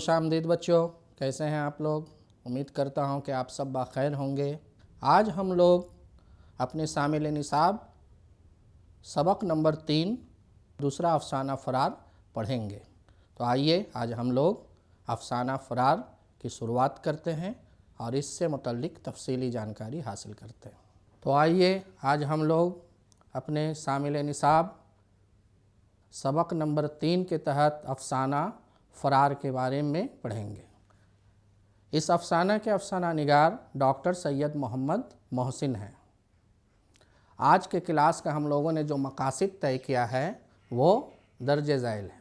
खुशामदीद बच्चों, कैसे हैं आप लोग। उम्मीद करता हूं कि आप सब बाखैर होंगे। आज हम लोग अपने शामिल निसाब सबक नंबर 3 दूसरा अफसाना फ़रार पढ़ेंगे। तो आइए आज हम लोग अफसाना फ़रार की शुरुआत करते हैं और इससे मुतल्लिक़ तफसीली जानकारी हासिल करते हैं। तो आइए आज हम लोग अपने शामिल निसाब सबक नंबर 3 के तहत अफसाना फ़रार के बारे में पढ़ेंगे। इस अफसाना के अफसाना निगार डॉक्टर सैयद मोहम्मद मोहसिन हैं। आज के क्लास का हम लोगों ने जो मकासद तय किया है वो दर्ज झैल है।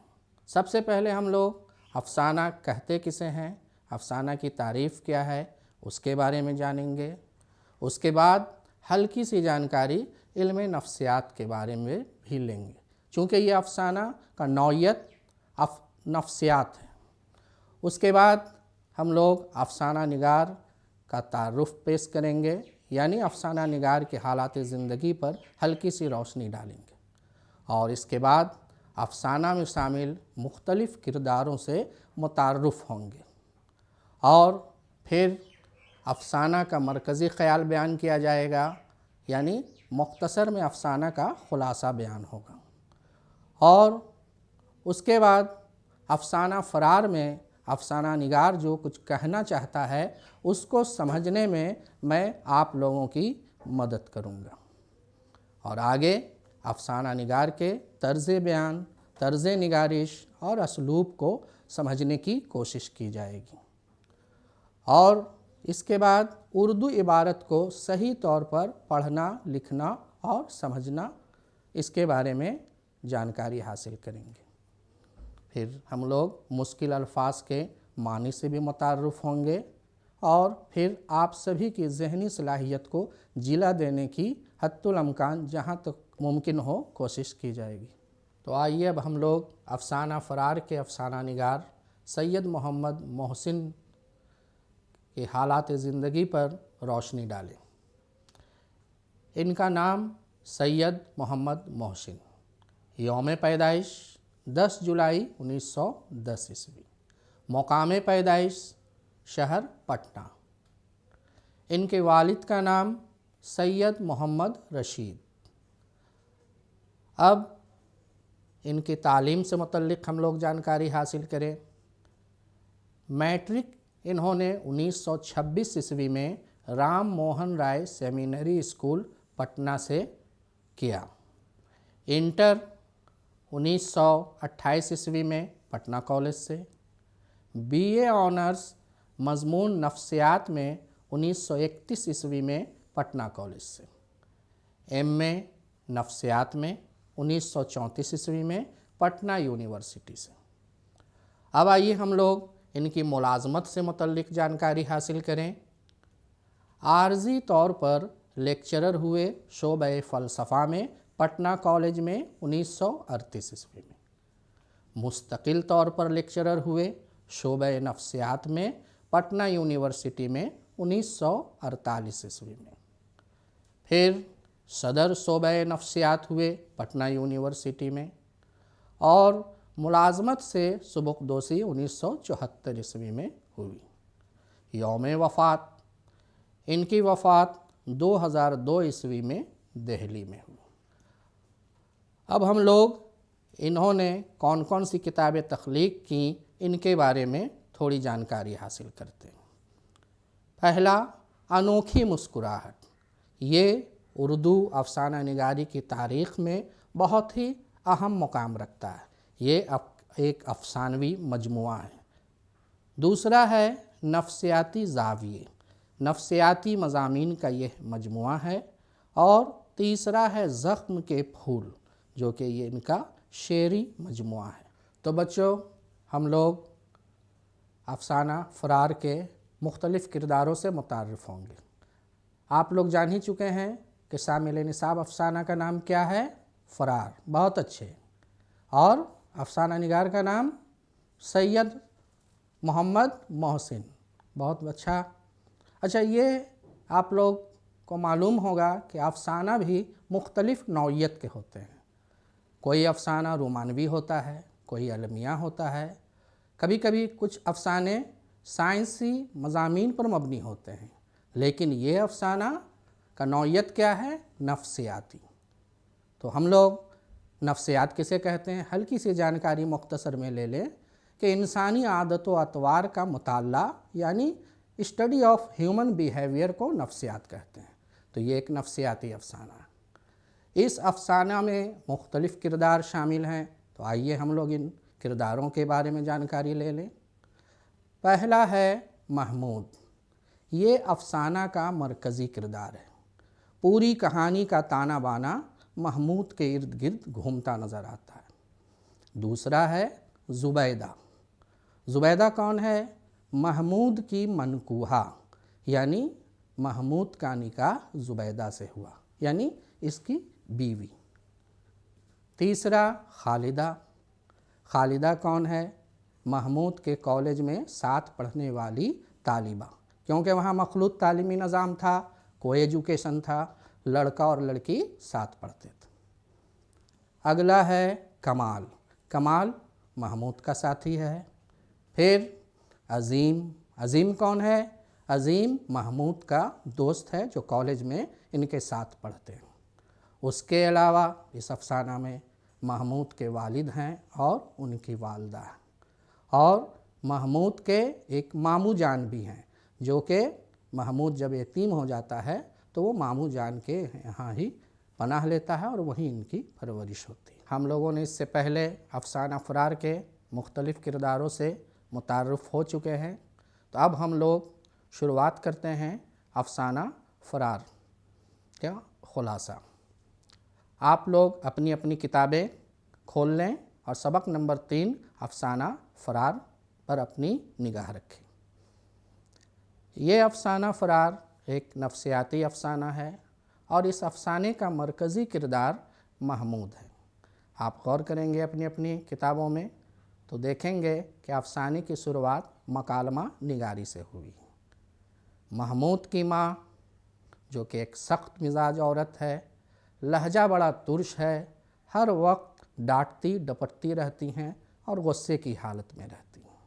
सबसे पहले हम लोग अफसाना कहते किसे हैं, अफसाना की तारीफ़ क्या है, उसके बारे में जानेंगे। उसके बाद हल्की सी जानकारी इल्म नफ्सियात के बारे में भी लेंगे, चूँकि ये अफसाना का नौइयत नफ्सियात है। उसके बाद हम लोग अफसाना निगार का तारुफ़ पेश करेंगे, यानी अफसाना निगार के हालात ज़िंदगी पर हल्की सी रोशनी डालेंगे। और इसके बाद अफसाना में शामिल मुख्तलिफ़ किरदारों से मुतारुफ़ होंगे और फिर अफसाना का मरकज़ी ख़याल बयान किया जाएगा, यानी मुख्तसर में अफसाना का ख़ुलासा बयान होगा। और उसके बाद अफसाना फ़रार में अफसाना निगार जो कुछ कहना चाहता है उसको समझने में मैं आप लोगों की मदद करूँगा। और आगे अफसाना निगार के तर्ज़ बयान, तर्ज़ निगारिश और असलूब को समझने की कोशिश की जाएगी। और इसके बाद उर्दू इबारत को सही तौर पर पढ़ना, लिखना और समझना, इसके बारे में जानकारी हासिल करेंगे। फिर हम लोग मुश्किल अल्फाज के मानी से भी मुतारुफ़ होंगे और फिर आप सभी की ज़हनी सलाहियत को जिला देने की हद्दुल अमकान जहाँ तक मुमकिन हो कोशिश की जाएगी। तो आइए अब हम लोग अफसाना फ़रार के अफसाना निगार सैयद मोहम्मद मोहसिन के हालात ज़िंदगी पर रोशनी डालें। इनका नाम सैयद मोहम्मद मोहसिन, यौम पैदाइश 10 जुलाई 1910 ईस्वी, मकाम पैदाइश शहर पटना। इनके वालिद का नाम सैयद मोहम्मद रशीद। अब इनकी तालीम से मुतल्लिक़ हम लोग जानकारी हासिल करें। मैट्रिक इन्होंने 1926 ईस्वी में राम मोहन राय सेमिनरी स्कूल पटना से किया। इंटर 1928 ईस्वी में पटना कॉलेज से, बीए ऑनर्स मज़मून नफ्सियात में 1931 ईस्वी में पटना कॉलेज से, एमए नफ्सियात में 1934 ईस्वी में पटना यूनिवर्सिटी से। अब आइए हम लोग इनकी मुलाजमत से मुतल्लिक़ जानकारी हासिल करें। आर्जी तौर पर लेक्चरर हुए शोबे फ़लसफ़ा में पटना कॉलेज में 1938 ईस्वी में। मुस्तकिल तौर पर लेक्चरर हुए शोबे नफ्सियात में पटना यूनिवर्सिटी में 1948 ईस्वी में। फिर सदर शोबे नफ्सियात हुए पटना यूनिवर्सिटी में और मुलाजमत से सुबुकदोशी 1974 ईस्वी में हुई। यौम वफ़ात, इनकी वफ़ात 2002 ईस्वी में दिल्ली में हुई। अब हम लोग इन्होंने कौन कौन सी किताबें तख्लीक़ की, इनके बारे में थोड़ी जानकारी हासिल करते हैं। पहला, अनोखी मुस्कुराहट। ये उर्दू अफसाना निगारी की तारीख़ में बहुत ही अहम मुकाम रखता है। ये एक अफसानवी मजमुआ है। दूसरा है नफ्सियाती ज़ाविये, नफ्सियाती मज़ामीन का यह मजमुआ है। और तीसरा है ज़ख्म के फूल, जो कि ये इनका शेरी मजमुआ है। तो बच्चों, हम लोग अफसाना फ़रार के मुख्तलिफ़ किरदारों से मुतारिफ़ होंगे। आप लोग जान ही चुके हैं कि शामिल निसाब अफसाना का नाम क्या है, फ़रार। बहुत अच्छे। और अफसाना निगार का नाम सैयद मोहम्मद मोहसिन। बहुत अच्छा। अच्छा, ये आप लोग को मालूम होगा कि अफसाना भी मुख्तलिफ़ नौइयत के होते हैं। कोई अफसाना रोमानवी होता है, कोई अलमिया होता है, कभी कभी कुछ अफसाने साइंसी मज़ामीन पर मबनी होते हैं, लेकिन ये अफसाना का नौइयत क्या है? नफ्सियाती। तो हम लोग नफ्सियात किसे कहते हैं? हल्की सी जानकारी मुख्तसर में ले लें कि इंसानी आदत व अतवार का मुताला यानी स्टडी ऑफ ह्यूमन बिहेवियर को नफ्सियात कहते हैं। तो ये एक नफ्सियाती अफसाना है। इस अफसाना में मुख्तलिफ़ किरदार शामिल हैं। तो आइए हम लोग इन किरदारों के बारे में जानकारी ले लें। पहला है महमूद। ये अफसाना का मरकज़ी किरदार है। पूरी कहानी का ताना बाना महमूद के इर्द गिर्द घूमता नज़र आता है। दूसरा है ज़ुबैदा। ज़ुबैदा कौन है? महमूद की मनकूहा, यानी महमूद का निकाह ज़ुबैदा से हुआ, यानी इसकी बीवी। तीसरा खालिदा। खालिदा कौन है? महमूद के कॉलेज में साथ पढ़ने वाली तालिबा, क्योंकि वहाँ मखलूत तालीमी निज़ाम था, को एजुकेशन था, लड़का और लड़की साथ पढ़ते थे। अगला है कमाल। कमाल महमूद का साथी है। फिर अज़ीम। अज़ीम कौन है? अज़ीम महमूद का दोस्त है जो कॉलेज में इनके साथ पढ़ते हैं। उसके अलावा इस अफसाना में महमूद के वालिद हैं और उनकी वालदा है, और महमूद के एक मामू जान भी हैं, जो कि महमूद जब यतीम हो जाता है तो वो मामू जान के यहाँ ही पनाह लेता है और वहीं इनकी परवरिश होती है। हम लोगों ने इससे पहले अफसाना फ़रार के मुख्तलिफ़ किरदारों से मुतारफ़ हो चुके हैं। तो अब हम लोग शुरुआत करते हैं अफसाना फ़रार का ख़ुलासा। आप लोग अपनी अपनी किताबें खोल लें और सबक नंबर 3 अफसाना फ़रार पर अपनी निगाह रखें। ये अफसाना फ़रार एक नफ्सियाती अफसाना है और इस अफसाने का मरकज़ी किरदार महमूद है। आप गौर करेंगे अपनी अपनी किताबों में तो देखेंगे कि अफसाने की शुरुआत मकालमा निगारी से हुई। महमूद की माँ, जो कि एक सख्त मिजाज औरत है, लहजा बड़ा तुर्श है, हर वक्त डांटती डपटती रहती हैं और गुस्से की हालत में रहती हैं।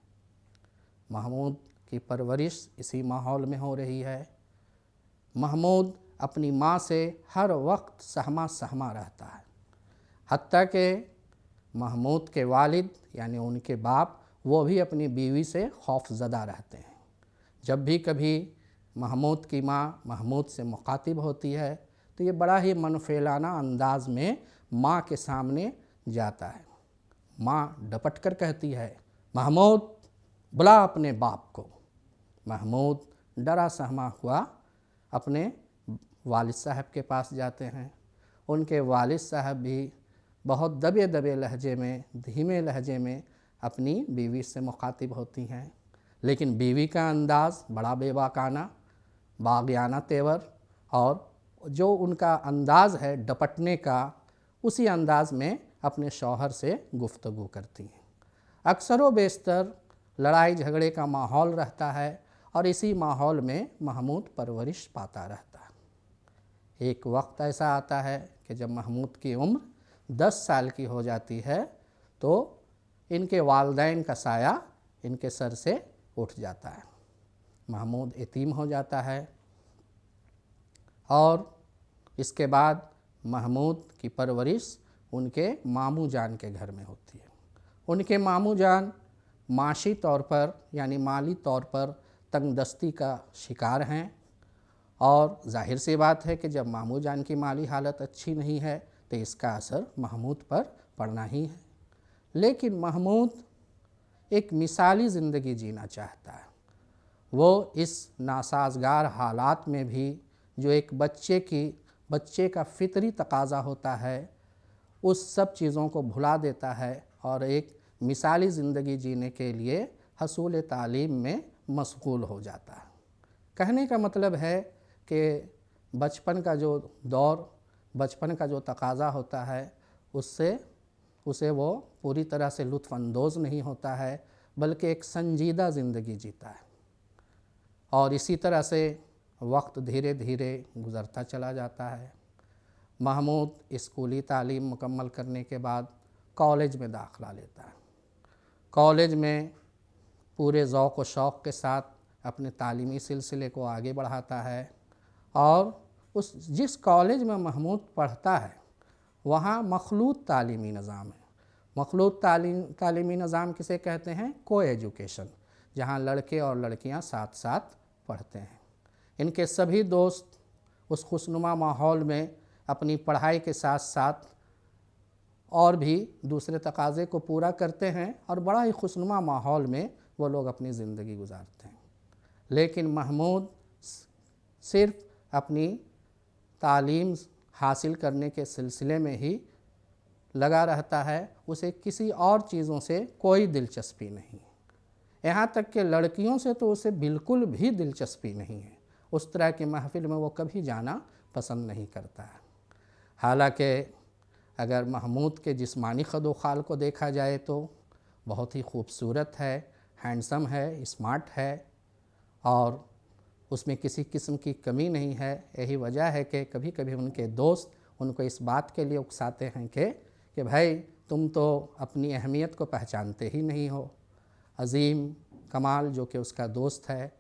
महमूद की परवरिश इसी माहौल में हो रही है। महमूद अपनी माँ से हर वक्त सहमा सहमा रहता है, हत्ता कि महमूद के वालिद यानी उनके बाप वो भी अपनी बीवी से खौफज़दा रहते हैं। जब भी कभी महमूद की माँ महमूद से मुखातिब होती है तो ये बड़ा ही मनफेलाना अंदाज में माँ के सामने जाता है। माँ डपट कर कहती है, महमूद बुला अपने बाप को। महमूद डरा सहमा हुआ अपने वालिद साहब के पास जाते हैं। उनके वालिद साहब भी बहुत दबे दबे लहजे में, धीमे लहजे में अपनी बीवी से मुखातिब होती हैं, लेकिन बीवी का अंदाज़ बड़ा बेबाकाना, बागियाना तेवर, और जो उनका अंदाज़ है डपटने का, उसी अंदाज़ में अपने शौहर से गुफ्तगू करती हैं। अक्सर व बेशतर लड़ाई झगड़े का माहौल रहता है और इसी माहौल में महमूद परवरिश पाता रहता है। एक वक्त ऐसा आता है कि जब महमूद की उम्र 10 साल की हो जाती है तो इनके वालिदैन का साया इनके सर से उठ जाता है। महमूद यतीम हो जाता है और इसके बाद महमूद की परवरिश उनके मामू जान के घर में होती है। उनके मामू जान माशी तौर पर यानी माली तौर पर तंगदस्ती का शिकार हैं, और जाहिर सी बात है कि जब मामू जान की माली हालत अच्छी नहीं है तो इसका असर महमूद पर पड़ना ही है। लेकिन महमूद एक मिसाली ज़िंदगी जीना चाहता है। वो इस नासाजगार हालात में भी जो एक बच्चे का फितरी तकाज़ा होता है, उस सब चीज़ों को भुला देता है और एक मिसाली ज़िंदगी जीने के लिए हसूल तालीम में मशगूल हो जाता है। कहने का मतलब है कि बचपन का जो दौर, बचपन का जो तकाज़ा होता है, उससे उसे वो पूरी तरह से लुत्फ़अंदोज़ नहीं होता है, बल्कि एक संजीदा ज़िंदगी जीता है। और इसी तरह से वक्त धीरे धीरे गुज़रता चला जाता है। महमूद स्कूली तालीम मुकम्मल करने के बाद कॉलेज में दाखिला लेता है। कॉलेज में पूरे ज़ौक़ व शौक़ के साथ अपने तालीमी सिलसिले को आगे बढ़ाता है। और उस जिस कॉलेज में महमूद पढ़ता है वहाँ मखलूत तालीमी निज़ाम है। मखलूत तालीमी निज़ाम किसे कहते हैं? को एजुकेशन, जहाँ लड़के और लड़कियाँ साथ साथ पढ़ते हैं। इनके सभी दोस्त उस खुशनुमा माहौल में अपनी पढ़ाई के साथ साथ और भी दूसरे तकाज़े को पूरा करते हैं और बड़ा ही खुशनुमा माहौल में वो लोग अपनी ज़िंदगी गुजारते हैं। लेकिन महमूद सिर्फ़ अपनी तालीम हासिल करने के सिलसिले में ही लगा रहता है, उसे किसी और चीज़ों से कोई दिलचस्पी नहीं। यहाँ तक कि लड़कियों से तो उसे बिल्कुल भी दिलचस्पी नहीं है। उस तरह की महफ़िल में वो कभी जाना पसंद नहीं करता है। हालांकि अगर महमूद के जिस्मानी ख़द-ओ-ख़ाल को देखा जाए तो बहुत ही खूबसूरत है, हैंडसम है, स्मार्ट है और उसमें किसी किस्म की कमी नहीं है। यही वजह है कि कभी कभी उनके दोस्त उनको इस बात के लिए उकसाते हैं कि भाई तुम तो अपनी अहमियत को पहचानते ही नहीं हो। अज़ीम कमाल जो कि उसका दोस्त है,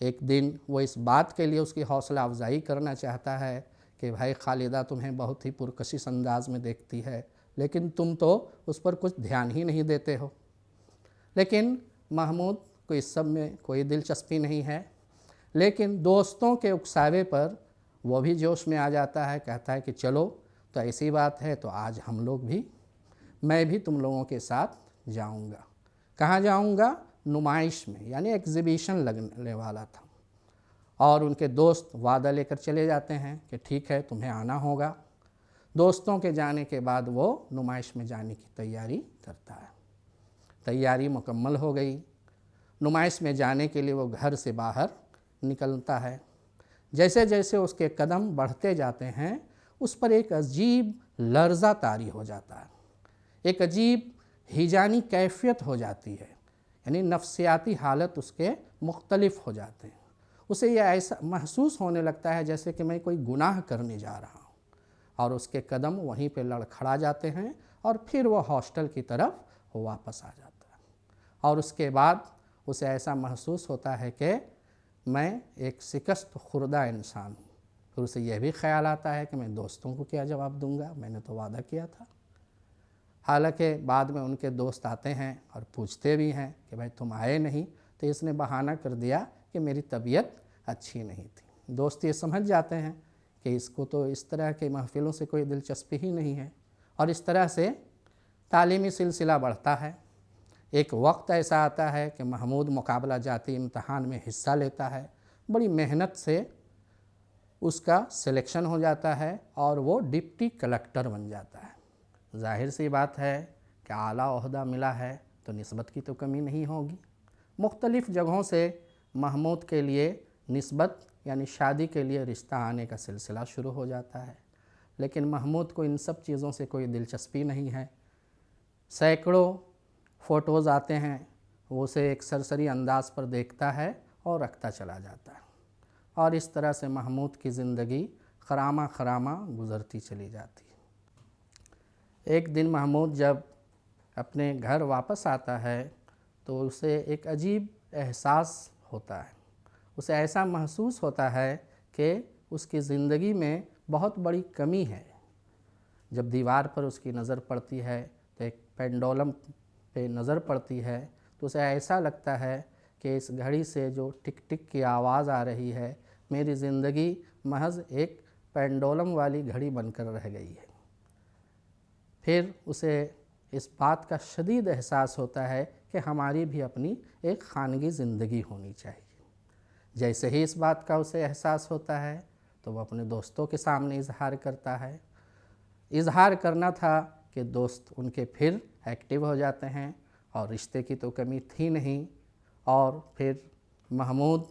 एक दिन वो इस बात के लिए उसकी हौसला अफजाई करना चाहता है कि भाई खालिदा तुम्हें बहुत ही पुरकशिश अंदाज में देखती है, लेकिन तुम तो उस पर कुछ ध्यान ही नहीं देते हो। लेकिन महमूद को इस सब में कोई दिलचस्पी नहीं है। लेकिन दोस्तों के उकसावे पर वो भी जोश में आ जाता है, कहता है कि चलो तो ऐसी बात है तो आज हम लोग भी, मैं भी तुम लोगों के साथ जाऊंगा। कहाँ जाऊंगा? नुमाइश में, यानी एग्ज़िबिशन लगने वाला था। और उनके दोस्त वादा लेकर चले जाते हैं कि ठीक है तुम्हें आना होगा। दोस्तों के जाने के बाद वो नुमाइश में जाने की तैयारी करता है। तैयारी मुकम्मल हो गई। नुमाइश में जाने के लिए वो घर से बाहर निकलता है। जैसे जैसे उसके कदम बढ़ते जाते हैं उस पर एक अजीब लर्ज़ा तारी हो जाता है, एक अजीब हिजानी कैफियत हो जाती है, यानी नफ्सियाती हालत उसके मुख्तलिफ हो जाते हैं। उसे यह ऐसा महसूस होने लगता है जैसे कि मैं कोई गुनाह करने जा रहा हूँ, और उसके कदम वहीं पे लड़खड़ा जाते हैं और फिर वह हॉस्टल की तरफ वापस आ जाता है। और उसके बाद उसे ऐसा महसूस होता है कि मैं एक शिकस्त खुर्दा इंसान हूँ। फिर उसे यह भी ख्याल आता है कि मैं दोस्तों को क्या जवाब दूंगा, मैंने तो वादा किया था। हालांकि बाद में उनके दोस्त आते हैं और पूछते भी हैं कि भाई तुम आए नहीं, तो इसने बहाना कर दिया कि मेरी तबीयत अच्छी नहीं थी। दोस्त ये समझ जाते हैं कि इसको तो इस तरह के महफ़िलों से कोई दिलचस्पी ही नहीं है, और इस तरह से तालीमी सिलसिला बढ़ता है। एक वक्त ऐसा आता है कि महमूद मुकाबला जाती इम्तहान में हिस्सा लेता है। बड़ी मेहनत से उसका सिलेक्शन हो जाता है और वो डिप्टी कलेक्टर बन जाता है। जाहिर सी बात है कि आला ओहदा मिला है तो निस्बत की तो कमी नहीं होगी। मुख्तलिफ़ जगहों से महमूद के लिए निस्बत यानी शादी के लिए रिश्ता आने का सिलसिला शुरू हो जाता है, लेकिन महमूद को इन सब चीज़ों से कोई दिलचस्पी नहीं है। सैकड़ों फ़ोटोज़ आते हैं, वो उसे एक सरसरी अंदाज़ पर देखता है और रखता चला जाता है, और इस तरह से महमूद की ज़िंदगी खरामा खरामा गुज़रती चली जाती है। एक दिन महमूद जब अपने घर वापस आता है तो उसे एक अजीब एहसास होता है। उसे ऐसा महसूस होता है कि उसकी ज़िंदगी में बहुत बड़ी कमी है। जब दीवार पर उसकी नज़र पड़ती है तो एक पेंडुलम पे नज़र पड़ती है तो उसे ऐसा लगता है कि इस घड़ी से जो टिक टिक की आवाज़ आ रही है, मेरी ज़िंदगी महज एक पेंडुलम वाली घड़ी बनकर रह गई है। फिर उसे इस बात का शदीद एहसास होता है कि हमारी भी अपनी एक खानगी ज़िंदगी होनी चाहिए। जैसे ही इस बात का उसे एहसास होता है तो वह अपने दोस्तों के सामने इजहार करता है। इजहार करना था कि दोस्त उनके फिर एक्टिव हो जाते हैं, और रिश्ते की तो कमी थी नहीं। और फिर महमूद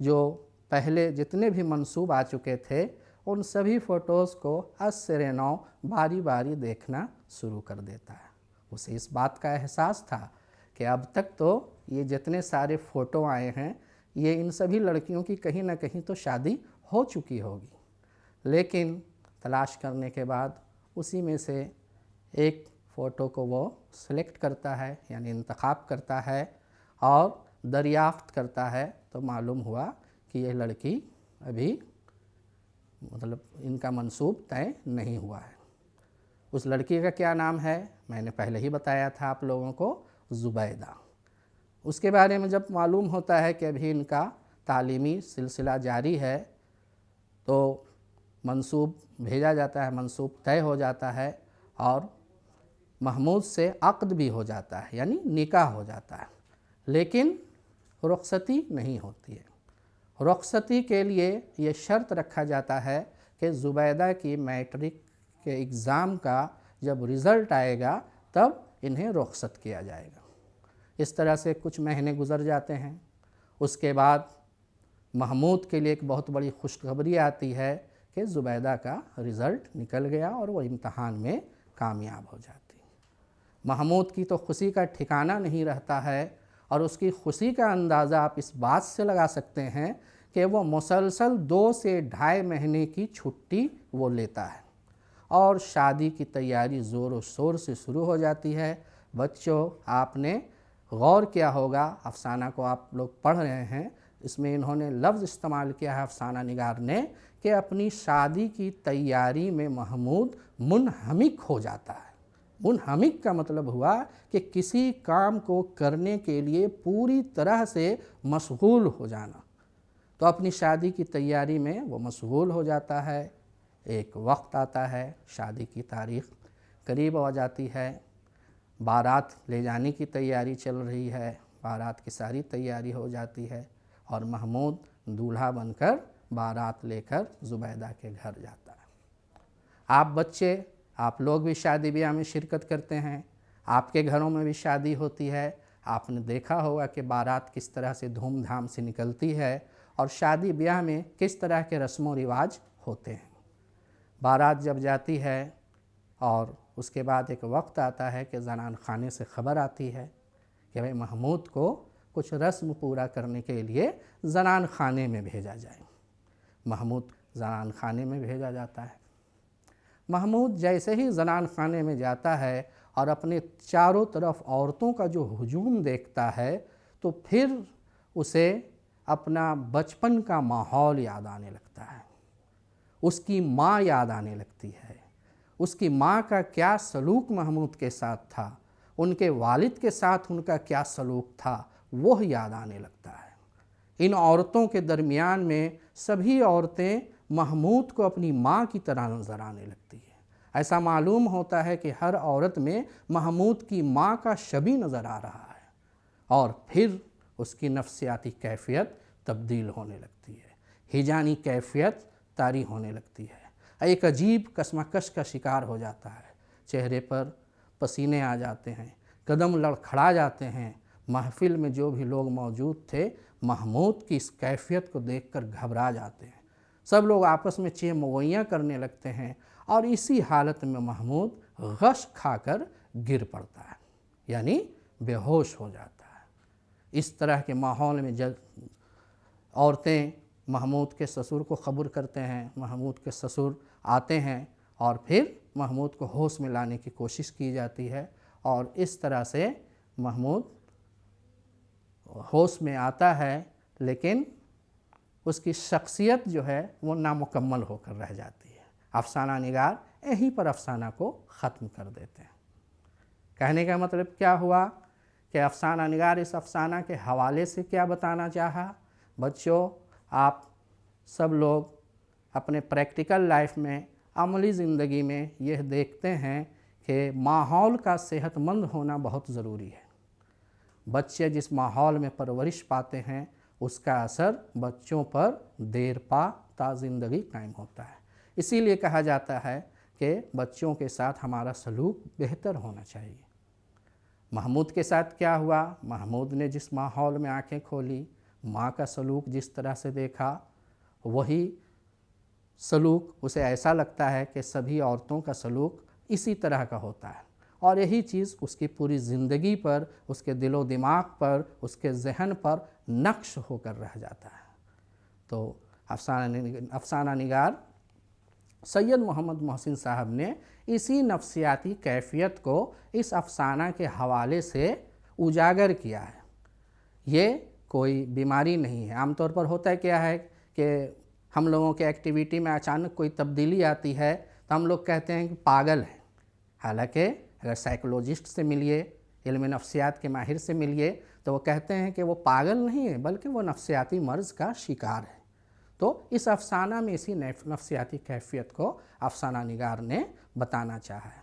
जो पहले जितने भी मंसूब आ चुके थे उन सभी फ़ोटोज़ को अस्सरे नौ बारी बारी देखना शुरू कर देता है। उसे इस बात का एहसास था कि अब तक तो ये जितने सारे फ़ोटो आए हैं ये इन सभी लड़कियों की कहीं ना कहीं तो शादी हो चुकी होगी, लेकिन तलाश करने के बाद उसी में से एक फ़ोटो को वो सिलेक्ट करता है, यानी इंतखाब करता है, और दरियाफ्त करता है तो मालूम हुआ कि यह लड़की अभी मतलब इनका मंसूब तय नहीं हुआ है। उस लड़की का क्या नाम है, मैंने पहले ही बताया था आप लोगों को, ज़ुबैदा। उसके बारे में जब मालूम होता है कि अभी इनका तालीमी सिलसिला जारी है तो मंसूब भेजा जाता है, मंसूब तय हो जाता है और महमूद से अक़्द भी हो जाता है, यानी निकाह हो जाता है। लेकिन रुख़सती नहीं होती है। रुख़सती के लिए ये शर्त रखा जाता है कि ज़ुबैदा की मैट्रिक के एग्ज़ाम का जब रिज़ल्ट आएगा तब इन्हें रुख़सत किया जाएगा। इस तरह से कुछ महीने गुज़र जाते हैं। उसके बाद महमूद के लिए एक बहुत बड़ी खुशखबरी आती है कि ज़ुबैदा का रिज़ल्ट निकल गया और वो इम्तहान में कामयाब हो जाती है। महमूद की तो खुशी का ठिकाना नहीं रहता है और उसकी खुशी का अंदाज़ा आप इस बात से लगा सकते हैं कि वो मुसलसल 2 से ढाई महीने की छुट्टी वो लेता है और शादी की तैयारी ज़ोर और शोर से शुरू हो जाती है। बच्चों, आपने गौर किया होगा, अफसाना को आप लोग पढ़ रहे हैं, इसमें इन्होंने लफ्ज़ इस्तेमाल किया है अफसाना निगार ने कि अपनी शादी की तैयारी में महमूद मुनहमिक हो जाता है। मुनहमिक का मतलब हुआ कि किसी काम को करने के लिए पूरी तरह से मशगूल हो जाना। तो अपनी शादी की तैयारी में वो मशगूल हो जाता है। एक वक्त आता है, शादी की तारीख़ करीब आ जाती है, बारात ले जाने की तैयारी चल रही है, बारात की सारी तैयारी हो जाती है और महमूद दूल्हा बनकर बारात लेकर ज़ुबैदा के घर जाता है। आप बच्चे, आप लोग भी शादी ब्याह में शिरकत करते हैं, आपके घरों में भी शादी होती है। आपने देखा होगा कि बारात किस तरह से धूमधाम से निकलती है और शादी ब्याह में किस तरह के रस्म व रिवाज होते हैं। बारात जब जाती है और उसके बाद एक वक्त आता है कि ज़नान खाने से ख़बर आती है कि भाई महमूद को कुछ रस्म पूरा करने के लिए ज़नान खाने में भेजा जाए। महमूद ज़नान खाने में भेजा जाता है। महमूद जैसे ही ज़नान खाने में जाता है और अपने चारों तरफ औरतों का जो हुजूम देखता है तो फिर उसे अपना बचपन का माहौल याद आने लगता है। उसकी माँ याद आने लगती है। उसकी माँ का क्या सलूक महमूद के साथ था, उनके वालिद के साथ उनका क्या सलूक था, वह याद आने लगता है। इन औरतों के दरमियान में सभी औरतें महमूद को अपनी माँ की तरह नज़र आने लगती है। ऐसा मालूम होता है कि हर औरत में महमूद की माँ का शबी नज़र आ रहा है और फिर उसकी नफ्सियाती कैफियत तब्दील होने लगती है, हिजानी कैफियत तारी होने लगती है। एक अजीब कसमकश का शिकार हो जाता है। चेहरे पर पसीने आ जाते हैं, कदम लड़खड़ा जाते हैं। महफिल में जो भी लोग मौजूद थे महमूद की इस कैफियत को देखकर घबरा जाते हैं। सब लोग आपस में चेमगोइयाँ करने लगते हैं और इसी हालत में महमूद गश खाकर गिर पड़ता है, यानी बेहोश हो जाता है। इस तरह के माहौल में जब औरतें महमूद के ससुर को खबर करते हैं, महमूद के ससुर आते हैं और फिर महमूद को होश में लाने की कोशिश की जाती है और इस तरह से महमूद होश में आता है, लेकिन उसकी शख्सियत जो है वो नामुकम्मल होकर रह जाती है। अफसाना निगार यहीं पर अफसाना को ख़त्म कर देते हैं। कहने का मतलब क्या हुआ कि अफसाना निगार इस अफसाना के हवाले से क्या बताना चाहा। बच्चों, आप सब लोग अपने प्रैक्टिकल लाइफ में, अमली ज़िंदगी में यह देखते हैं कि माहौल का सेहतमंद होना बहुत ज़रूरी है। बच्चे जिस माहौल में परवरिश पाते हैं उसका असर बच्चों पर देर पा ता ज़िंदगी कायम होता है। इसीलिए कहा जाता है कि बच्चों के साथ हमारा सलूक बेहतर होना चाहिए। महमूद के साथ क्या हुआ? महमूद ने जिस माहौल में आंखें खोली, माँ का सलूक जिस तरह से देखा, वही सलूक उसे ऐसा लगता है कि सभी औरतों का सलूक इसी तरह का होता है और यही चीज़ उसकी पूरी ज़िंदगी पर, उसके दिलो दिमाग पर, उसके जहन पर नक्श होकर रह जाता है। तो अफसाना निगार सैयद मोहम्मद मोहसिन साहब ने इसी नफ्सियाती कैफियत को इस अफसाना के हवाले से उजागर किया है। ये कोई बीमारी नहीं है। आमतौर पर होता है क्या है कि हम लोगों के एक्टिविटी में अचानक कोई तब्दीली आती है तो हम लोग कहते हैं कि पागल है। हालांकि अगर साइकोलॉजिस्ट से मिलिए, इल्म नफ्सियात के माहिर से मिलिए, तो वो कहते हैं कि वो पागल नहीं है बल्कि वो नफ्सियाती मर्ज़ का शिकार है। तो इस अफसाना में इसी नफ्सियाती कैफियत को अफसाना निगार ने बताना चाहा है।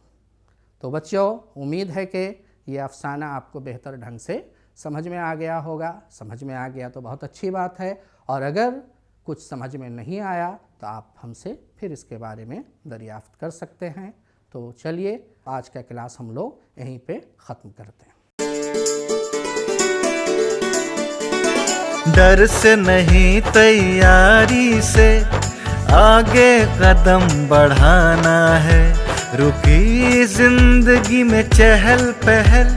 तो बच्चों, उम्मीद है कि ये अफसाना आपको बेहतर ढंग से समझ में आ गया होगा। समझ में आ गया तो बहुत अच्छी बात है, और अगर कुछ समझ में नहीं आया तो आप हमसे फिर इसके बारे में दरियाफ्त कर सकते हैं। तो चलिए आज का क्लास हम लोग यहीं पे ख़त्म करते हैं। डर से नहीं, तैयारी से आगे कदम बढ़ाना है। रुकी जिंदगी में चहल पहल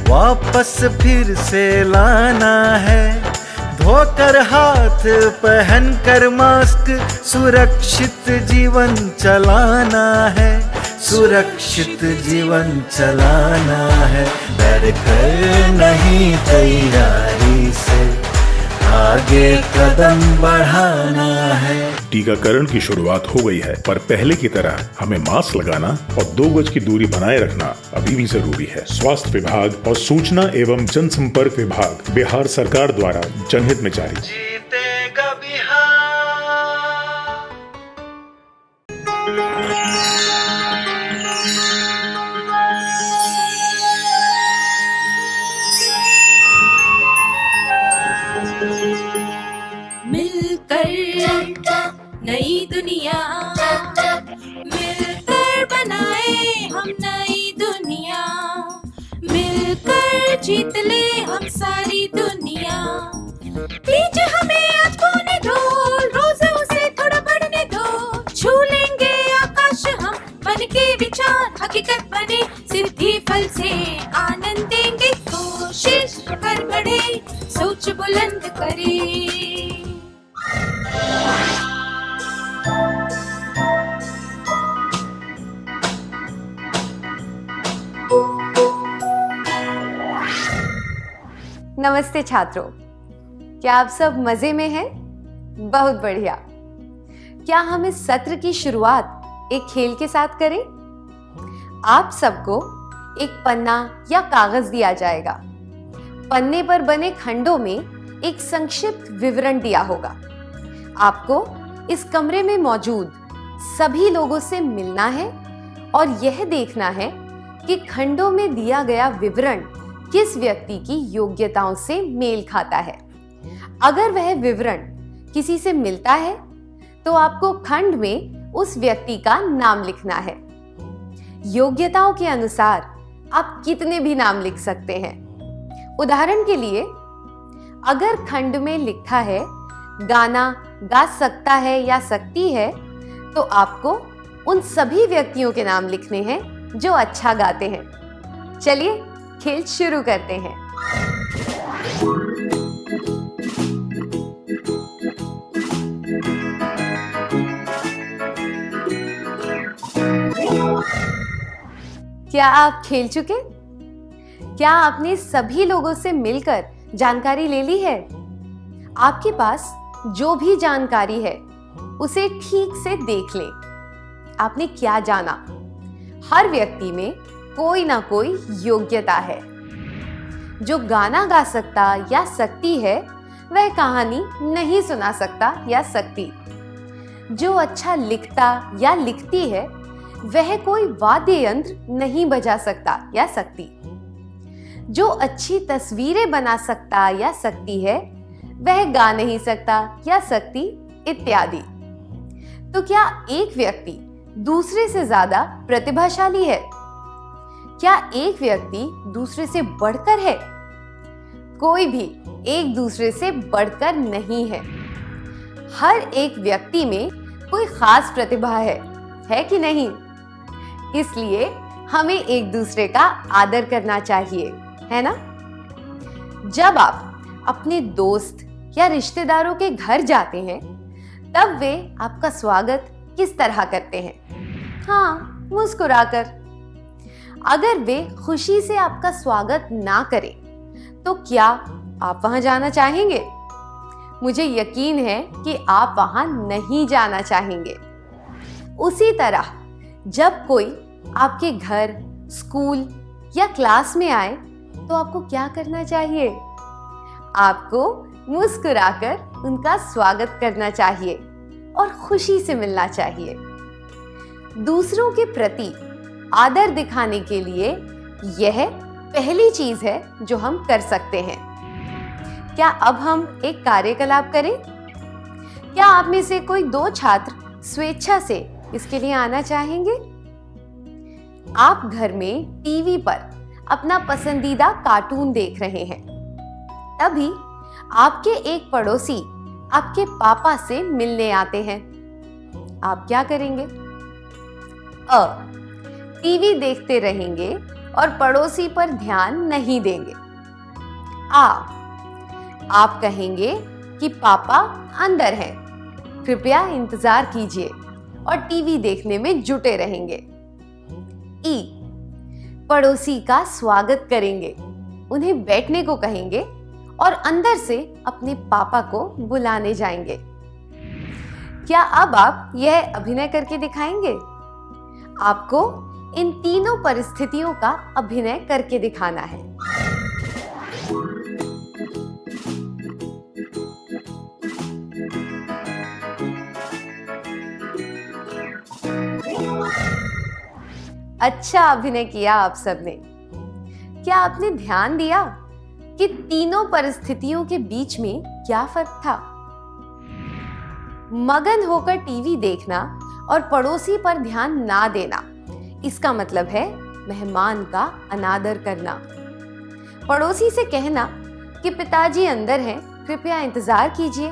वापस फिर से लाना है। धोकर हाथ पहन कर मास्क सुरक्षित जीवन चलाना है। सुरक्षित जीवन चलाना है। डर कर नहीं, तैयारी से आगे कदम बढ़ाना है। टीकाकरण की शुरुआत हो गई है, पर पहले की तरह हमें मास्क लगाना और 2 गज की दूरी बनाए रखना अभी भी जरूरी है। स्वास्थ्य विभाग और सूचना एवं जनसंपर्क विभाग बिहार सरकार द्वारा जनहित में जारी। जीतेगा बिहार। नई दुनिया मिलकर बनाए हम नई दुनिया, मिलकर जीत ले हम सारी दुनिया। कीजिए हमें आज कोने दो, रोज उसे थोड़ा बढ़ने दो। छू लेंगे आकाश हम, बन के विचार हकीकत बने। सिद्धि फल से आनंद देंगे, कोशिश कर बढ़े, सोच बुलंद करे। नमस्ते छात्रों, क्या आप सब मजे में हैं? बहुत बढ़िया। क्या हम इस सत्र की शुरुआत एक खेल के साथ करें? आप सबको एक पन्ना या कागज दिया जाएगा। पन्ने पर बने खंडों में एक संक्षिप्त विवरण दिया होगा। आपको इस कमरे में मौजूद सभी लोगों से मिलना है और यह देखना है कि खंडों में दिया गया विवरण किस व्यक्ति की योग्यताओं से मेल खाता है। अगर वह विवरण किसी से मिलता है तो आपको खंड में उस व्यक्ति का नाम लिखना है। योग्यताओं के अनुसार आप कितने भी नाम लिख सकते हैं। उदाहरण के लिए, अगर खंड में लिखा है गाना गा सकता है या सकती है, तो आपको उन सभी व्यक्तियों के नाम लिखने हैं जो अच्छा गाते हैं। चलिए खेल शुरू करते हैं। क्या आप खेल चुके? क्या आपने सभी लोगों से मिलकर जानकारी ले ली है? आपके पास जो भी जानकारी है उसे ठीक से देख लें। आपने क्या जाना? हर व्यक्ति में कोई ना कोई योग्यता है। जो गाना गा सकता या सकती है वह कहानी नहीं सुना सकता या सकती। जो अच्छा लिखता या लिखती है वह कोई वाद्य यंत्र नहीं बजा सकता या सकती। जो अच्छी तस्वीरें बना सकता या सकती है वह गा नहीं सकता या सकती, इत्यादि। तो क्या एक व्यक्ति दूसरे से ज्यादा प्रतिभाशाली है? क्या एक व्यक्ति दूसरे से बढ़कर है? कोई भी एक दूसरे से बढ़कर नहीं है। हर एक व्यक्ति में कोई खास प्रतिभा है कि नहीं? इसलिए हमें एक दूसरे का आदर करना चाहिए, है ना? जब आप अपने दोस्त या रिश्तेदारों के घर जाते हैं तब वे आपका स्वागत किस तरह करते हैं? हाँ, मुस्कुराकर। अगर वे खुशी से आपका स्वागत ना करें तो क्या आप वहां जाना चाहेंगे? मुझे यकीन है कि आप वहां नहीं जाना चाहेंगे। उसी तरह जब कोई आपके घर, स्कूल या क्लास में आए तो आपको क्या करना चाहिए? आपको मुस्कुराकर उनका स्वागत करना चाहिए और खुशी से मिलना चाहिए। दूसरों के प्रति आदर दिखाने के लिए यह पहली चीज है जो हम कर सकते हैं। क्या अब हम एक कार्यकलाप करें? क्या आप में से कोई 2 छात्र स्वेच्छा से इसके लिए आना चाहेंगे? आप घर में टीवी पर अपना पसंदीदा कार्टून देख रहे हैं। तभी आपके एक पड़ोसी आपके पापा से मिलने आते हैं। आप क्या करेंगे? टीवी देखते रहेंगे और पड़ोसी पर ध्यान नहीं देंगे। आप कहेंगे कि पापा अंदर हैं, कृपया इंतजार कीजिए और टीवी देखने में जुटे रहेंगे। पड़ोसी का स्वागत करेंगे, उन्हें बैठने को कहेंगे और अंदर से अपने पापा को बुलाने जाएंगे। क्या अब आप यह अभिनय करके दिखाएंगे? आपको इन तीनों परिस्थितियों का अभिनय करके दिखाना है। अच्छा अभिनय किया आप सबने। क्या आपने ध्यान दिया कि तीनों परिस्थितियों के बीच में क्या फर्क था? मगन होकर टीवी देखना और पड़ोसी पर ध्यान ना देना, इसका मतलब है मेहमान का अनादर करना। पड़ोसी से कहना कि पिताजी अंदर हैं, कृपया इंतजार कीजिए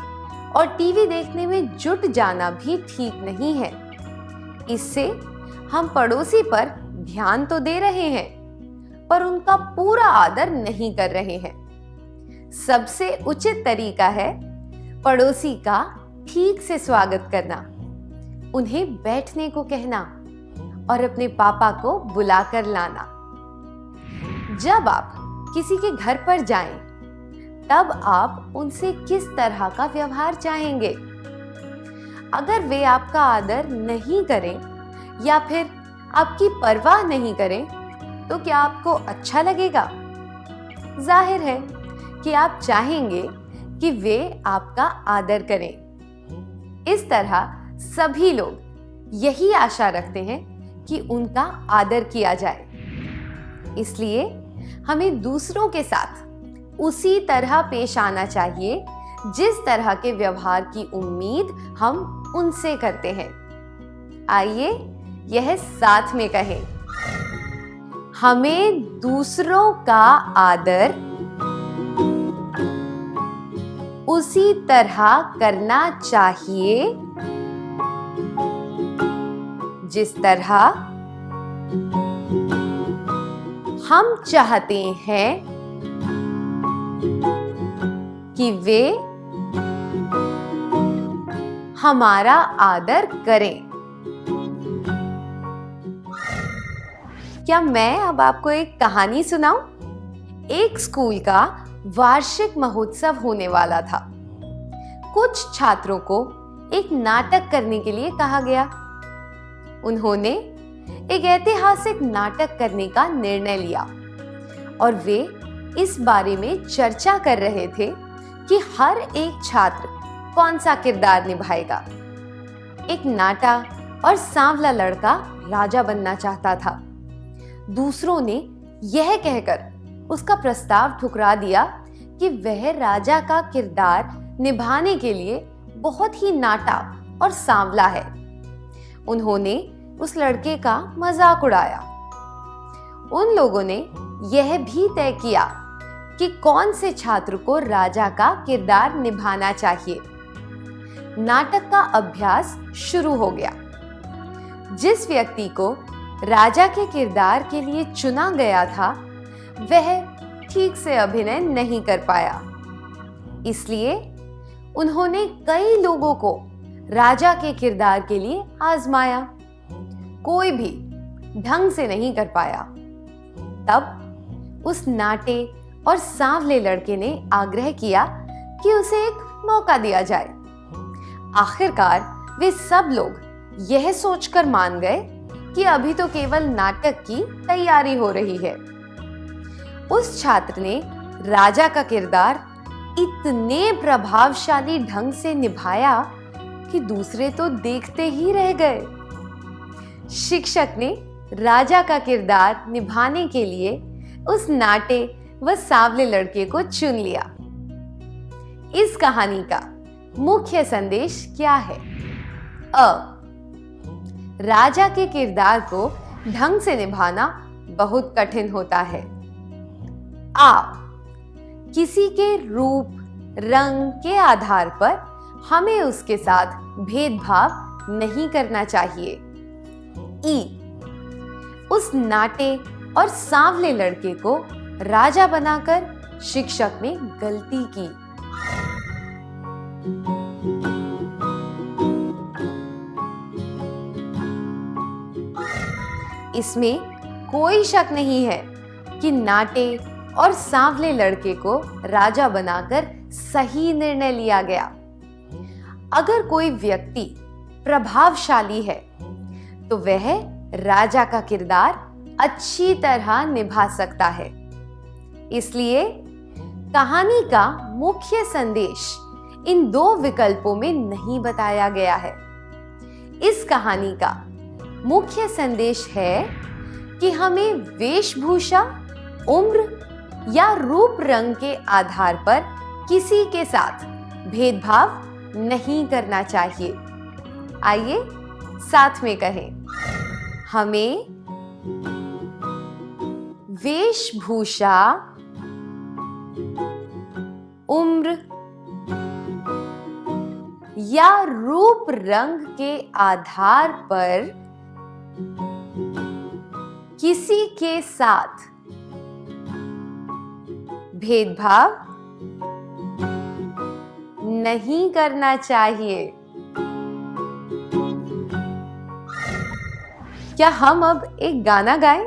और टीवी देखने में जुट जाना भी ठीक नहीं है। इससे हम पड़ोसी पर ध्यान तो दे रहे हैं पर उनका पूरा आदर नहीं कर रहे हैं। सबसे उचित तरीका है पड़ोसी का ठीक से स्वागत करना, उन्हें बैठने को कहना और अपने पापा को बुलाकर लाना। जब आप किसी के घर पर जाएं, तब आप उनसे किस तरह का व्यवहार चाहेंगे? अगर वे आपका आदर नहीं करें या फिर आपकी परवाह नहीं करें, तो क्या आपको अच्छा लगेगा? जाहिर है कि आप चाहेंगे कि वे आपका आदर करें। इस तरह सभी लोग यही आशा रखते हैं कि उनका आदर किया जाए। इसलिए हमें दूसरों के साथ उसी तरह पेश आना चाहिए जिस तरह के व्यवहार की उम्मीद हम उनसे करते हैं। आइए यह साथ में कहें। हमें दूसरों का आदर उसी तरह करना चाहिए जिस तरह हम चाहते हैं कि वे हमारा आदर करें। क्या मैं अब आपको एक कहानी सुनाऊं? एक स्कूल का वार्षिक महोत्सव होने वाला था। कुछ छात्रों को एक नाटक करने के लिए कहा गया। उन्होंने एक ऐतिहासिक नाटक करने का निर्णय लिया और वे इस बारे में चर्चा कर रहे थे कि हर एक छात्र कौन सा किरदार निभाएगा। एक नाटा और सांवला लड़का राजा बनना चाहता था। दूसरों ने यह कहकर उसका प्रस्ताव ठुकरा दिया कि वह राजा का किरदार निभाने के लिए बहुत ही नाटा और सांवला है। उन्होंने उस लड़के का मजाक उड़ाया। उन लोगों ने यह भी तय किया कि कौन से छात्र को राजा का किरदार निभाना चाहिए। नाटक का अभ्यास शुरू हो गया। जिस व्यक्ति को राजा के किरदार के लिए चुना गया था, वह ठीक से अभिनय नहीं कर पाया। इसलिए उन्होंने कई लोगों को राजा के किरदार के लिए आजमाया। कोई भी ढंग से नहीं कर पाया। तब उस नाटे और सांवले लड़के ने आग्रह किया कि उसे एक मौका दिया जाए। आखिरकार वे सब लोग यह सोचकर मान गए कि अभी तो केवल नाटक की तैयारी हो रही है। उस छात्र ने राजा का किरदार इतने प्रभावशाली ढंग से निभाया कि दूसरे तो देखते ही रह गए। शिक्षक ने राजा का किरदार निभाने के लिए उस नाटे व सांवले लड़के को चुन लिया। इस कहानी का मुख्य संदेश क्या है? राजा के किरदार को ढंग से निभाना बहुत कठिन होता है। किसी के रूप रंग के आधार पर हमें उसके साथ भेदभाव नहीं करना चाहिए। उस नाटे और सांवले लड़के को राजा बनाकर शिक्षक ने गलती की। इसमें कोई शक नहीं है कि नाटे और सांवले लड़के को राजा बनाकर सही निर्णय लिया गया। अगर कोई व्यक्ति प्रभावशाली है तो वह राजा का किरदार अच्छी तरह निभा सकता है। इसलिए कहानी का मुख्य संदेश इन दो विकल्पों में नहीं बताया गया है। इस कहानी का मुख्य संदेश है कि हमें वेशभूषा, उम्र या रूप रंग के आधार पर किसी के साथ भेदभाव नहीं करना चाहिए। आइए साथ में कहें, हमें वेशभूषा, उम्र या रूप रंग के आधार पर किसी के साथ भेदभाव नहीं करना चाहिए। क्या हम अब एक गाना गाएं?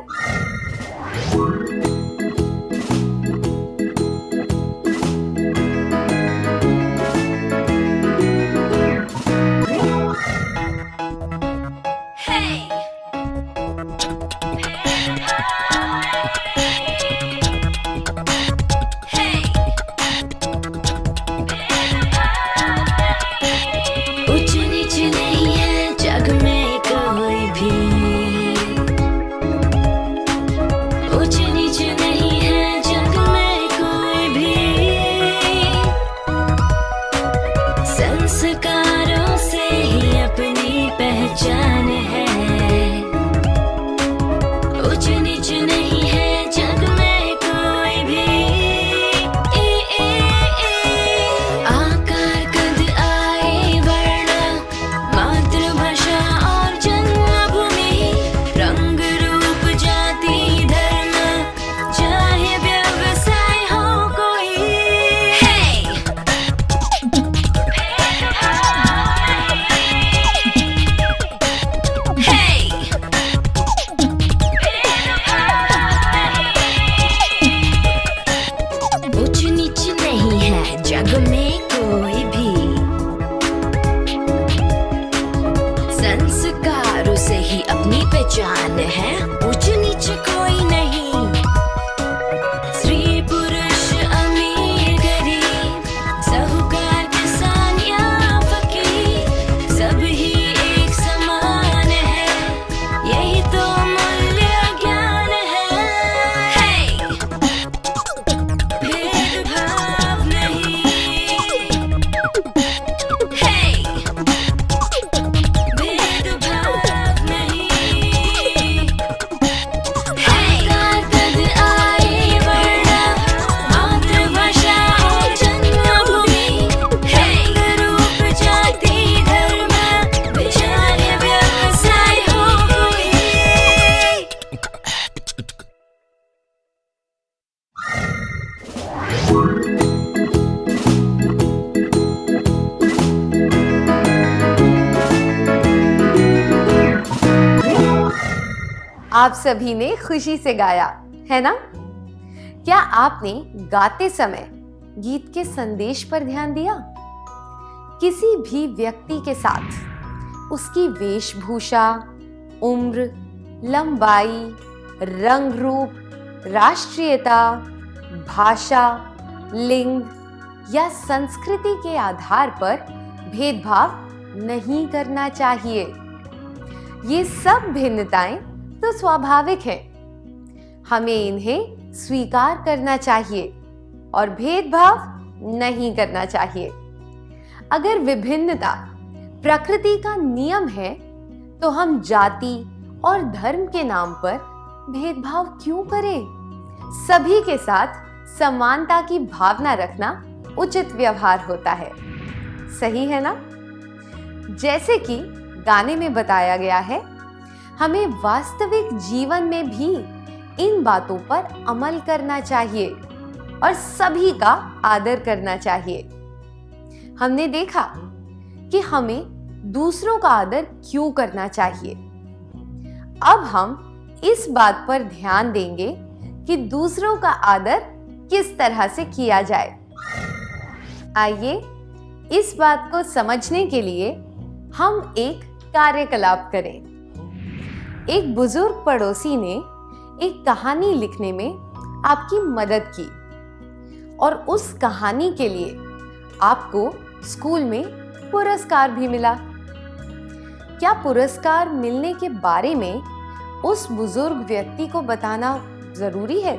आप सभी ने खुशी से गाया है ना? क्या आपने गाते समय गीत के संदेश पर ध्यान दिया? किसी भी व्यक्ति के साथ उसकी वेशभूषा, उम्र, लंबाई, रंग रूप, राष्ट्रीयता, भाषा, लिंग या संस्कृति के आधार पर भेदभाव नहीं करना चाहिए। ये सब भिन्नताएं तो स्वाभाविक हैं। हमें इन्हें स्वीकार करना चाहिए और भेदभाव नहीं करना चाहिए। अगर विभिन्नता प्रकृति का नियम है तो हम जाति और धर्म के नाम पर भेदभाव क्यों करें? सभी के साथ समानता की भावना रखना उचित व्यवहार होता है। सही है ना? जैसे कि गाने में बताया गया है, हमें वास्तविक जीवन में भी इन बातों पर अमल करना चाहिए और सभी का आदर करना चाहिए। हमने देखा कि हमें दूसरों का आदर क्यों करना चाहिए। अब हम इस बात पर ध्यान देंगे कि दूसरों का आदर किस तरह से किया जाए। आइए इस बात को समझने के लिए हम एक कार्यकलाप करें। एक बुजुर्ग पड़ोसी ने एक कहानी लिखने में आपकी मदद की और उस कहानी के लिए आपको स्कूल में पुरस्कार भी मिला। क्या पुरस्कार मिलने के बारे में उस बुजुर्ग व्यक्ति को बताना जरूरी है?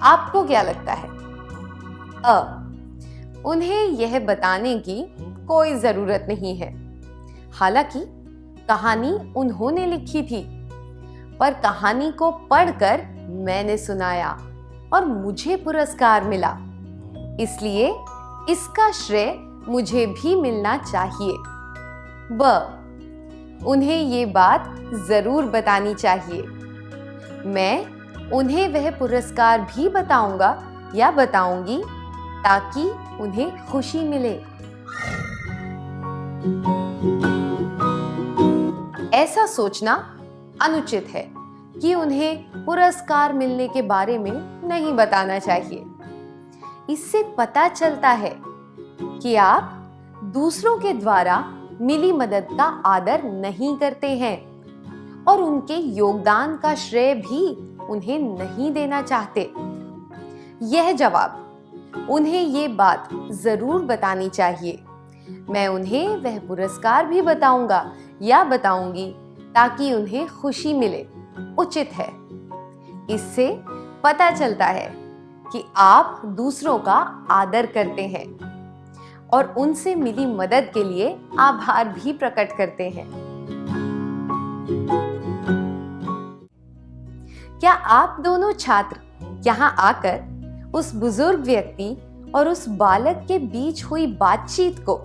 आपको क्या लगता है? उन्हें यह बताने की कोई जरूरत नहीं है। हालांकि कहानी उन्होंने लिखी थी, पर कहानी को पढ़कर मैंने सुनाया और मुझे पुरस्कार मिला, इसलिए इसका श्रेय मुझे भी मिलना चाहिए। उन्हें ये बात जरूर बतानी चाहिए। मैं उन्हें वह पुरस्कार भी बताऊंगा या बताऊंगी ताकि उन्हें खुशी मिले। ऐसा सोचना अनुचित है कि उन्हें पुरस्कार मिलने के बारे में नहीं बताना चाहिए। इससे पता चलता है कि आप दूसरों के द्वारा मिली मदद का आदर नहीं करते हैं और उनके योगदान का श्रेय भी उन्हें नहीं देना चाहते। यह जवाब उन्हें ये बात जरूर बतानी चाहिए। मैं उन्हें वह पुरस्कार भी बताऊंगा या बताऊंगी ताकि उन्हें खुशी मिले, उचित है। इससे पता चलता है कि आप दूसरों का आदर करते हैं और उनसे मिली मदद के लिए आभार भी प्रकट करते हैं। क्या आप दोनों छात्र यहाँ आकर उस बुजुर्ग व्यक्ति और उस बालक के बीच हुई बातचीत को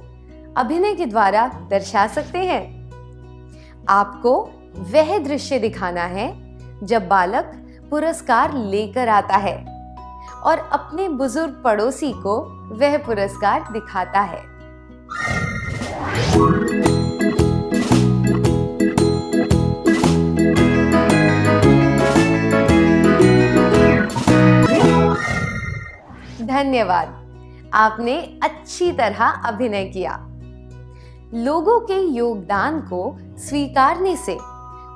अभिनय के द्वारा दर्शा सकते हैं? आपको वह दृश्य दिखाना है जब बालक पुरस्कार लेकर आता है और अपने बुजुर्ग पड़ोसी को वह पुरस्कार दिखाता है। धन्यवाद, आपने अच्छी तरह अभिनय किया। लोगों के योगदान को स्वीकारने से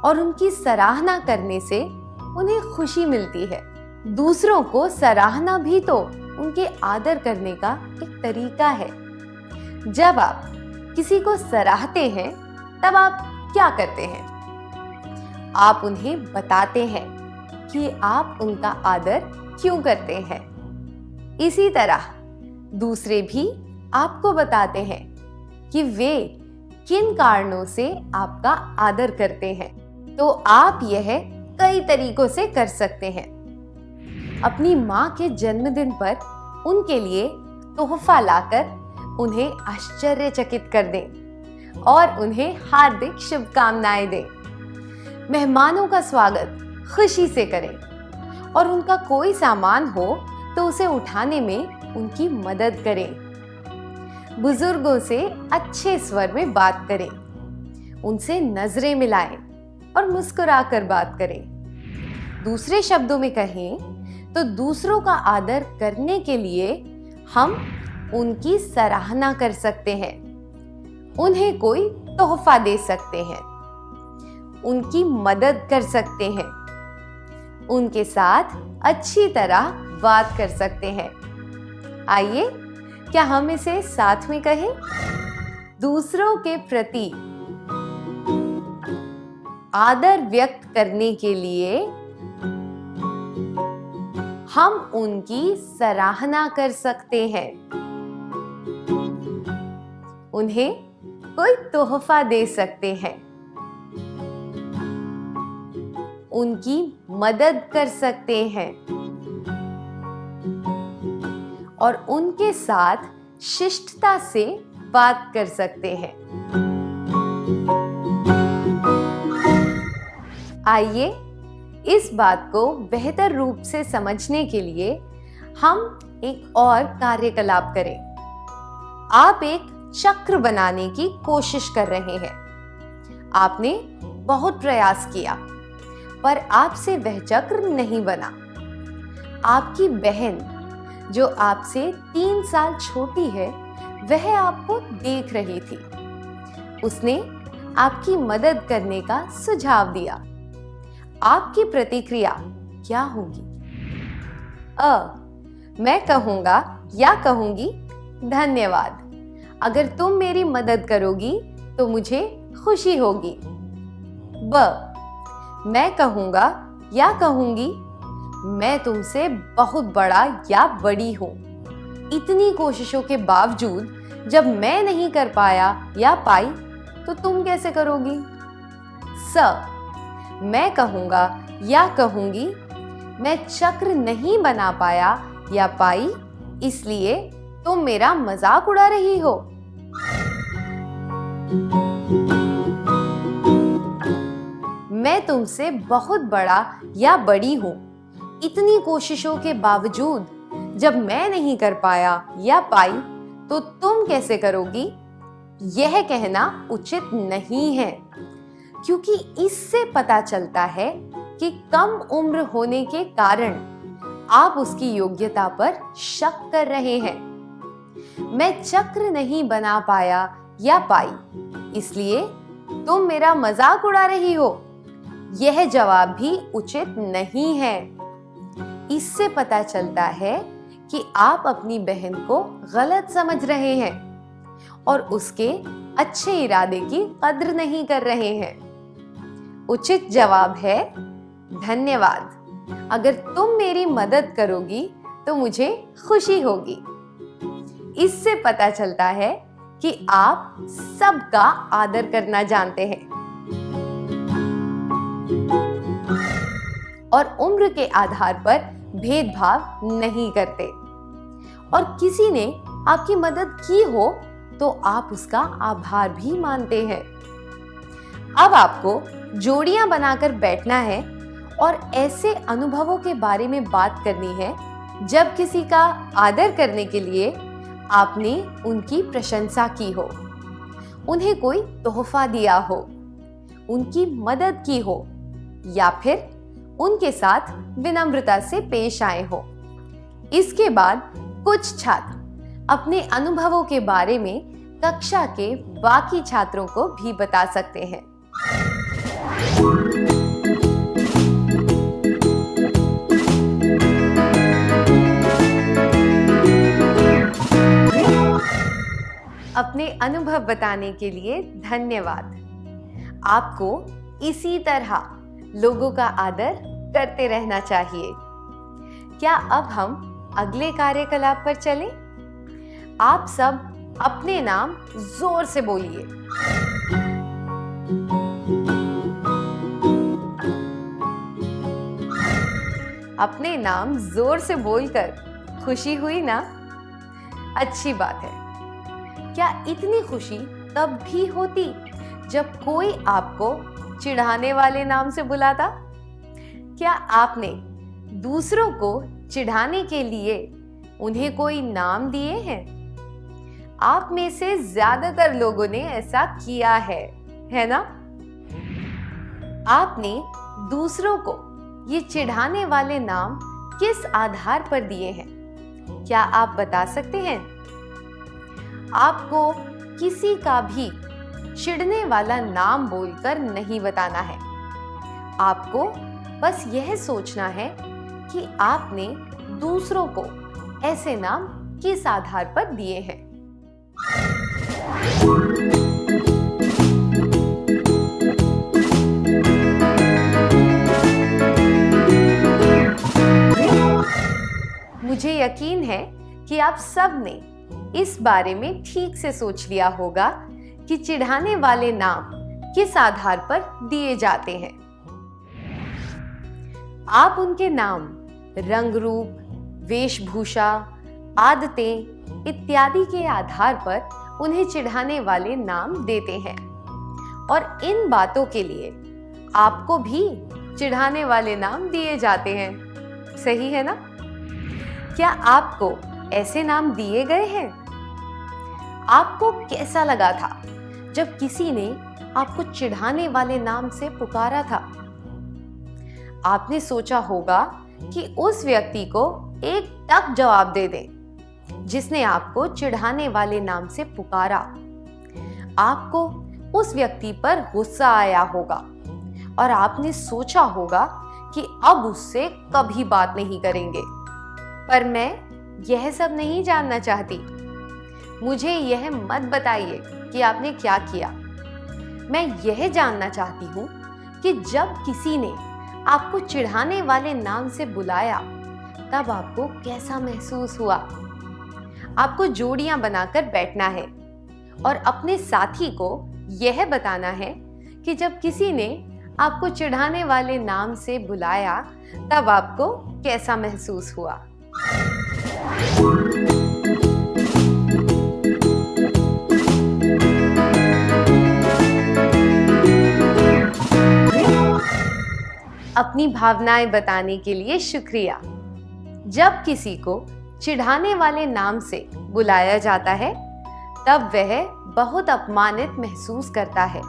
और उनकी सराहना करने से उन्हें खुशी मिलती है। दूसरों को सराहना भी तो उनके आदर करने का एक तरीका है। जब आप किसी को सराहते हैं तब आप क्या करते हैं? आप उन्हें बताते हैं कि आप उनका आदर क्यों करते हैं। इसी तरह दूसरे भी आपको बताते हैं कि वे किन कारणों से आपका आदर करते हैं। तो आप यह कई तरीकों से कर सकते हैं। अपनी माँ के जन्मदिन पर उनके लिए तोहफा लाकर उन्हें आश्चर्यचकित कर दें और उन्हें हार्दिक शुभकामनाएं दें। मेहमानों का स्वागत खुशी से करें और उनका कोई सामान हो तो उसे उठाने में उनकी मदद करें। बुजुर्गों से अच्छे स्वर में बात करें, उनसे नजरें मिलाएं और मुस्कुराकर बात करें। दूसरे शब्दों में कहें तो दूसरों का आदर करने के लिए हम उनकी सराहना कर सकते हैं, उन्हें कोई तोहफा दे सकते हैं, उनकी मदद कर सकते हैं, उनके साथ अच्छी तरह बात कर सकते हैं। आइए, क्या हम इसे साथ में कहें? दूसरों के प्रति आदर व्यक्त करने के लिए हम उनकी सराहना कर सकते हैं, उन्हें कोई तोहफा दे सकते हैं, उनकी मदद कर सकते हैं और उनके साथ शिष्टता से बात कर सकते हैं। आइए, इस बात को बेहतर रूप से समझने के लिए हम एक और कार्यकलाप करें। आप एक चक्र बनाने की कोशिश कर रहे हैं। आपने बहुत प्रयास किया, पर आपसे वह चक्र नहीं बना। आपकी बहन, जो आपसे 3 साल छोटी है, वह आपको देख रही थी। उसने आपकी मदद करने का सुझाव दिया। आपकी प्रतिक्रिया क्या होगी? मैं कहूंगा या कहूंगी, धन्यवाद। अगर तुम मेरी मदद करोगी तो मुझे खुशी होगी। मैं कहूंगा या कहूंगी, मैं तुमसे बहुत बड़ा या बड़ी हूं। इतनी कोशिशों के बावजूद जब मैं नहीं कर पाया या पाई, तो तुम कैसे करोगी? मैं कहूंगा या कहूंगी, मैं चक्र नहीं बना पाया या पाई, इसलिए तुम मेरा मजाक उड़ा रही हो। मैं तुमसे बहुत बड़ा या बड़ी हूं। इतनी कोशिशों के बावजूद जब मैं नहीं कर पाया या पाई, तो तुम कैसे करोगी? यह कहना उचित नहीं है, क्योंकि इससे पता चलता है कि कम उम्र होने के कारण आप उसकी योग्यता पर शक कर रहे हैं। मैं चक्र नहीं बना पाया या पाई, इसलिए तुम मेरा मजाक उड़ा रही हो। यह जवाब भी उचित नहीं है। इससे पता चलता है कि आप अपनी बहन को गलत समझ रहे हैं और उसके अच्छे इरादे की कद्र नहीं कर रहे हैं। उचित जवाब है धन्यवाद। अगर तुम मेरी मदद करोगी तो मुझे खुशी होगी। इससे पता चलता है कि आप सबका आदर करना जानते हैं और उम्र के आधार पर भेदभाव नहीं करते। और किसी ने आपकी मदद की हो तो आप उसका आभार भी मानते हैं। अब आपको जोड़ियां बनाकर बैठना है और ऐसे अनुभवों के बारे में बात करनी है जब किसी का आदर करने के लिए आपने उनकी प्रशंसा की हो, उन्हें कोई तोहफा दिया हो, उनकी मदद की हो या फिर उनके साथ विनम्रता से पेश आए हो। इसके बाद कुछ छात्र अपने अनुभवों के बारे में कक्षा के बाकी छात्रों को भी बता सकते हैं। अपने अनुभव बताने के लिए धन्यवाद। आपको इसी तरह लोगों का आदर करते रहना चाहिए। क्या अब हम अगले कार्यकलाप पर चलें? आप सब अपने नाम जोर से बोलिए। अपने नाम जोर से बोलकर खुशी हुई ना? अच्छी बात है। क्या इतनी खुशी तब भी होती जब कोई आपको चिढ़ाने वाले नाम से बुलाता? क्या आपने दूसरों को चिढ़ाने के लिए उन्हें कोई नाम दिए हैं? आप में से ज्यादातर लोगों ने ऐसा किया है ना? आपने दूसरों को ये चिढ़ाने वाले नाम किस आधार पर दिए हैं? क्या आप बता सकते हैं? आपको किसी का भी चिढ़ने वाला नाम बोलकर नहीं बताना है। आपको बस यह सोचना है कि आपने दूसरों को ऐसे नाम किस आधार पर दिए हैं। मुझे यकीन है कि आप सब ने इस बारे में ठीक से सोच लिया होगा कि चिढ़ाने वाले नाम किस आधार पर दिए जाते हैं। आप उनके नाम रंग रूप, वेशभूषा, आदतें इत्यादि के आधार पर उन्हें चिढ़ाने वाले नाम देते हैं और इन बातों के लिए आपको भी चिढ़ाने वाले नाम दिए जाते हैं। सही है ना? क्या आपको ऐसे नाम दिए गए हैं? आपको कैसा लगा था जब किसी ने आपको चिढ़ाने वाले नाम से पुकारा था? आपने सोचा होगा कि उस व्यक्ति को एक टक जवाब दे दें जिसने आपको चिढ़ाने वाले नाम से पुकारा। आपको उस व्यक्ति पर गुस्सा आया होगा और आपने सोचा होगा कि अब उससे कभी बात नहीं करेंगे। पर मैं यह सब नहीं जानना चाहती। मुझे यह मत बताइए कि आपने क्या किया। मैं यह जानना चाहती हूँ कि जब किसी ने आपको चिढ़ाने वाले नाम से बुलाया तब आपको कैसा महसूस हुआ। आपको जोड़ियां बनाकर बैठना है और अपने साथी को यह बताना है कि जब किसी ने आपको चिढ़ाने वाले नाम से बुलाया तब आपको कैसा महसूस हुआ। अपनी भावनाएं बताने के लिए शुक्रिया। जब किसी को चिढ़ाने वाले नाम से बुलाया जाता है तब वह बहुत अपमानित महसूस करता है।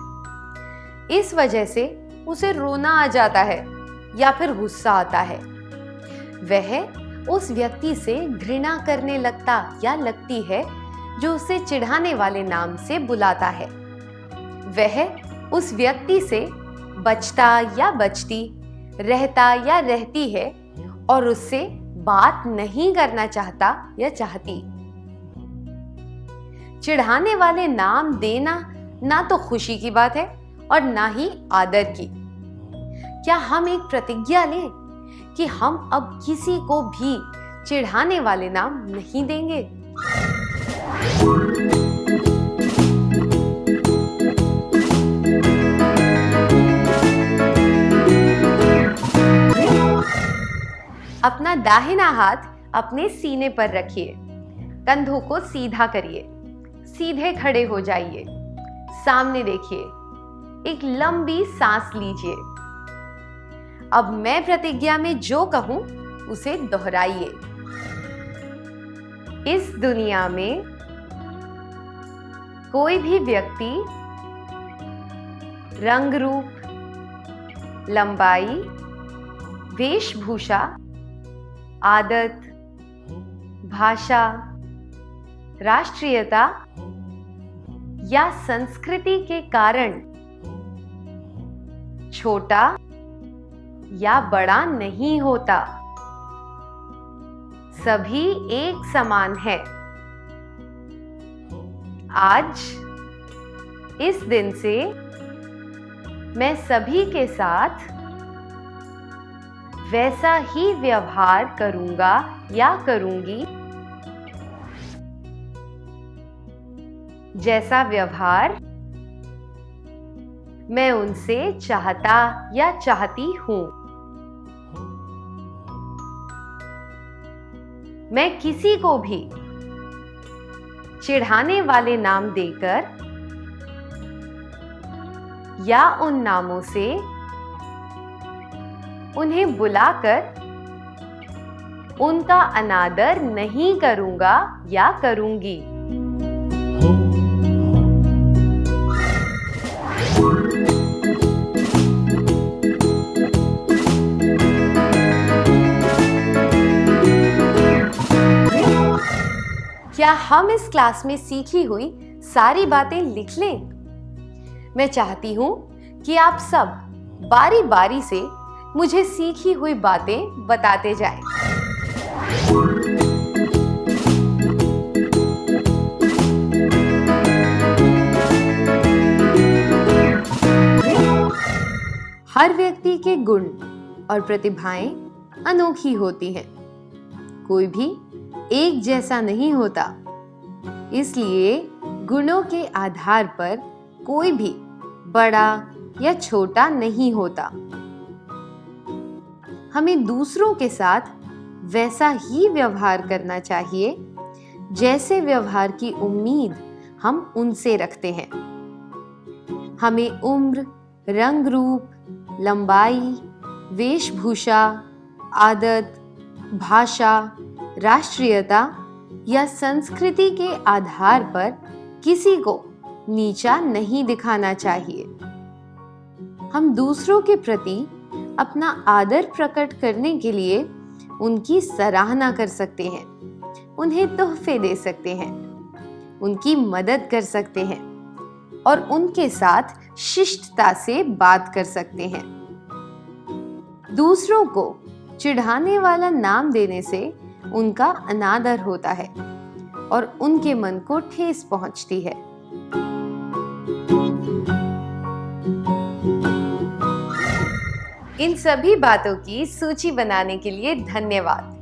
इस वजह से उसे रोना आ जाता है या फिर गुस्सा आता है। वह उस व्यक्ति से घृणा करने लगता या लगती है जो उसे चिढ़ाने वाले नाम से बुलाता है। वह उस व्यक्ति से बचता या बचती, रहता या रहती है और उससे बात नहीं करना चाहता या चाहती। चिढ़ाने वाले नाम देना ना तो खुशी की बात है और ना ही आदर की। क्या हम एक प्रतिज्ञा लें कि हम अब किसी को भी चिढ़ाने वाले नाम नहीं देंगे? अपना दाहिना हाथ अपने सीने पर रखिए। कंधों को सीधा करिए। सीधे खड़े हो जाइए। सामने देखिए। एक लंबी सांस लीजिए। अब मैं प्रतिज्ञा में जो कहूं उसे दोहराइए। इस दुनिया में कोई भी व्यक्ति रंग रूप, लंबाई, वेशभूषा, आदत, भाषा, राष्ट्रीयता या संस्कृति के कारण छोटा या बड़ा नहीं होता। सभी एक समान है। आज इस दिन से मैं सभी के साथ वैसा ही व्यवहार करूंगा या करूंगी जैसा व्यवहार मैं उनसे चाहता या चाहती हूं। मैं किसी को भी चिढ़ाने वाले नाम देकर या उन नामों से उन्हें बुलाकर उनका अनादर नहीं करूंगा या करूंगी। क्या हम इस क्लास में सीखी हुई सारी बातें लिख लें? मैं चाहती हूं कि आप सब बारी बारी से मुझे सीखी हुई बातें बताते जाएं। हर व्यक्ति के गुण और प्रतिभाएं अनोखी होती हैं। कोई भी एक जैसा नहीं होता, इसलिए गुणों के आधार पर कोई भी बड़ा या छोटा नहीं होता। हमें दूसरों के साथ वैसा ही व्यवहार करना चाहिए जैसे व्यवहार की उम्मीद हम उनसे रखते हैं। हमें उम्र, रंग रूप, लंबाई, वेशभूषा, आदत, भाषा, राष्ट्रीयता या संस्कृति के आधार पर किसी को नीचा नहीं दिखाना चाहिए। हम दूसरों के प्रति अपना आदर प्रकट करने के लिए उनकी सराहना कर सकते हैं, उन्हें तोहफे दे सकते हैं, उनकी मदद कर सकते हैं और उनके साथ शिष्टता से बात कर सकते हैं। दूसरों को चिढ़ाने वाला नाम देने से उनका अनादर होता है और उनके मन को ठेस पहुंचती है। इन सभी बातों की सूची बनाने के लिए धन्यवाद।